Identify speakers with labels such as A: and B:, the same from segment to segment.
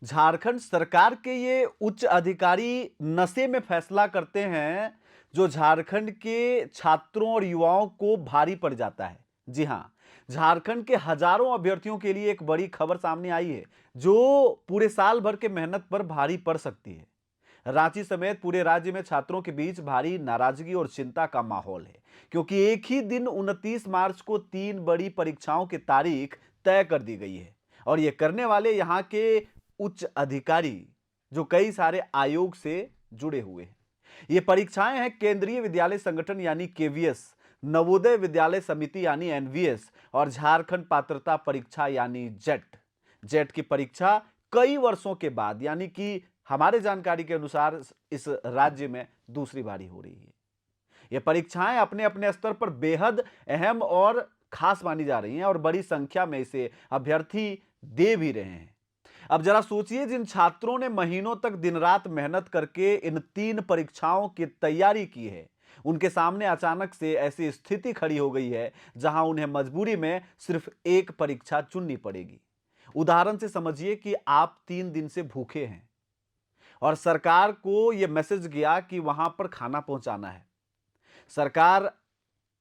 A: झारखंड सरकार के ये उच्च अधिकारी नशे में फैसला करते हैं जो झारखंड के छात्रों और युवाओं को भारी पड़ जाता है। जी हां, झारखंड के हजारों अभ्यर्थियों के लिए एक बड़ी खबर सामने आई है जो पूरे साल भर के मेहनत पर भारी पड़ सकती है। रांची समेत पूरे राज्य में छात्रों के बीच भारी नाराजगी और चिंता का माहौल है, क्योंकि एक ही दिन 29 मार्च को 3 बड़ी परीक्षाओं की तारीख तय कर दी गई है। और ये करने वाले यहाँ के उच्च अधिकारी जो कई सारे आयोग से जुड़े हुए हैं। ये परीक्षाएं हैं केंद्रीय विद्यालय संगठन यानी केवीएस, नवोदय विद्यालय समिति यानी एनवीएस और झारखंड पात्रता परीक्षा यानी जेट। जेट की परीक्षा कई वर्षों के बाद यानी कि हमारे जानकारी के अनुसार इस राज्य में दूसरी बारी हो रही है। ये परीक्षाएं अपने अपने स्तर पर बेहद अहम और खास मानी जा रही हैं और बड़ी संख्या में इसे अभ्यर्थी दे भी रहे हैं। अब जरा सोचिए, जिन छात्रों ने महीनों तक दिन रात मेहनत करके इन 3 परीक्षाओं की तैयारी की है, उनके सामने अचानक से ऐसी स्थिति खड़ी हो गई है जहां उन्हें मजबूरी में सिर्फ एक परीक्षा चुननी पड़ेगी। उदाहरण से समझिए कि आप 3 दिन से भूखे हैं और सरकार को यह मैसेज गया कि वहां पर खाना पहुंचाना है। सरकार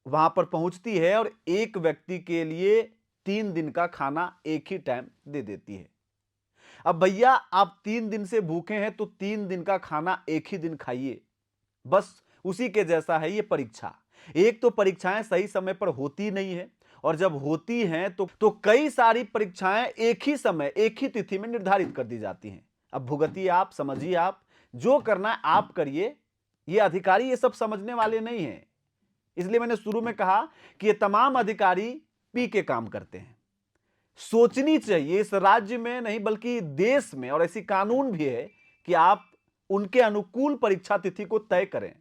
A: वहां पर पहुंचती है और एक व्यक्ति के लिए 3 दिन का खाना एक ही टाइम दे देती है। अब भैया, आप 3 दिन से भूखे हैं तो 3 दिन का खाना एक ही दिन खाइए, बस उसी के जैसा है ये परीक्षा। एक तो परीक्षाएं सही समय पर होती नहीं है और जब होती हैं तो कई सारी परीक्षाएं एक ही समय एक ही तिथि में निर्धारित कर दी जाती हैं। अब भुगतिए आप, समझिए आप, जो करना है आप करिए। ये अधिकारी ये सब समझने वाले नहीं हैं। इसलिए मैंने शुरू में कहा कि ये तमाम अधिकारी पी के काम करते हैं। सोचनी चाहिए इस राज्य में नहीं बल्कि देश में, और ऐसी कानून भी है कि आप उनके अनुकूल परीक्षा तिथि को तय करें।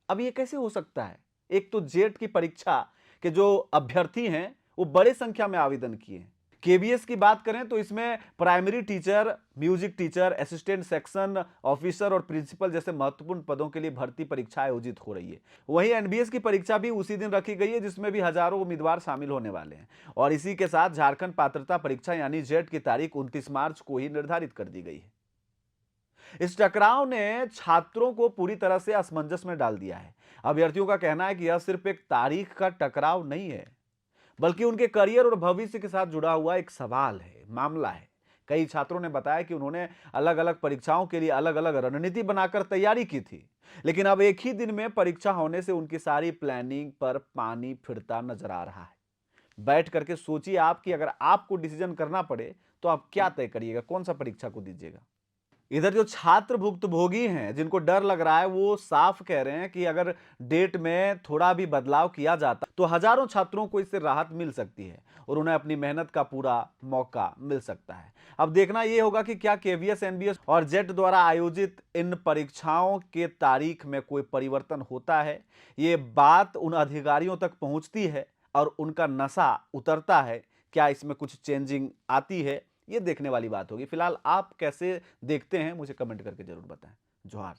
A: अब ये कैसे हो सकता है? एक तो जेट की परीक्षा के जो अभ्यर्थी हैं वो बड़े संख्या में आवेदन किए हैं। केवीएस की बात करें तो इसमें primary teacher, music teacher, assistant section officer और प्रिंसिपल जैसे महत्वपूर्ण पदों के लिए भर्ती परीक्षा आयोजित हो रही है। वहीं एनबीएस की परीक्षा भी उसी दिन रखी गई है जिसमें भी हजारों उम्मीदवार शामिल होने वाले हैं। और इसी के साथ झारखंड पात्रता परीक्षा यानी जेट की तारीख 29 मार्च को ही निर्धारित कर दी गई है। इस टकराव ने छात्रों को पूरी तरह से असमंजस में डाल दिया है। अभ्यर्थियों का कहना है कि यह सिर्फ एक तारीख का टकराव नहीं है, बल्कि उनके करियर और भविष्य के साथ जुड़ा हुआ एक सवाल है, मामला है। कई छात्रों ने बताया कि उन्होंने अलग अलग परीक्षाओं के लिए अलग अलग रणनीति बनाकर तैयारी की थी, लेकिन अब एक ही दिन में परीक्षा होने से उनकी सारी प्लानिंग पर पानी फिरता नजर आ रहा है। बैठ करके सोचिए आप कि अगर आपको डिसीजन करना पड़े तो आप क्या तय करिएगा, कौन सा परीक्षा को दीजिएगा। इधर जो छात्र भुक्तभोगी हैं, जिनको डर लग रहा है, वो साफ कह रहे हैं कि अगर डेट में थोड़ा भी बदलाव किया जाता तो हजारों छात्रों को इससे राहत मिल सकती है और उन्हें अपनी मेहनत का पूरा मौका मिल सकता है। अब देखना यह होगा कि क्या केवीएस, एनबीएस और जेट द्वारा आयोजित इन परीक्षाओं के तारीख में कोई परिवर्तन होता है। ये बात उन अधिकारियों तक पहुंचती है और उनका नशा उतरता है। क्या इसमें कुछ चेंजिंग आती है, ये देखने वाली बात होगी। फिलहाल आप कैसे देखते हैं मुझे कमेंट करके जरूर बताएं। जोहार।